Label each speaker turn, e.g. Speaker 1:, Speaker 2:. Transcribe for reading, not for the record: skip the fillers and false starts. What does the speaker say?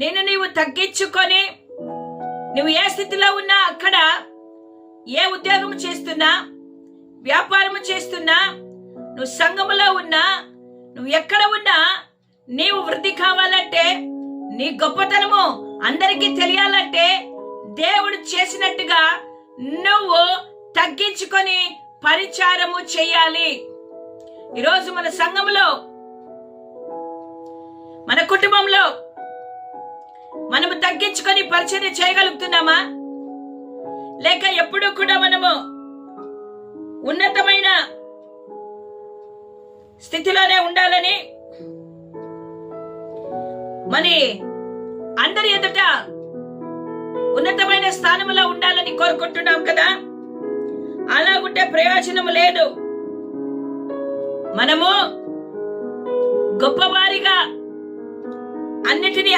Speaker 1: నిన్ను నీవు తగ్గించుకొని నువ్వు ఏ స్థితిలో ఉన్నా, అక్కడ ఏ ఉద్యోగం చేస్తున్నా, వ్యాపారం చేస్తున్నా, నువ్వు సంఘములో ఉన్నా, నువ్వు ఎక్కడ ఉన్నా, నీవు వృద్ధి కావాలంటే, నీ గొప్పతనము అందరికీ తెలియాలంటే, దేవుడు చేసినట్టుగా నువ్వు తగ్గించుకొని పరిచారము చేయాలి. ఈరోజు మన సంఘంలో, మన కుటుంబంలో మనము తగ్గించుకొని పరిచర్య చేయగలుగుతున్నామా? లేక ఎప్పుడూ కూడా మనము ఉన్నతమైన స్థితిలోనే ఉండాలని, మరి అందరి ఎదుట ఉన్నతమైన స్థానంలో ఉండాలని కోరుకుంటున్నాం కదా? అలాగుంటే ప్రయోజనం లేదు. మనము గొప్పవారిగా అన్నిటినీ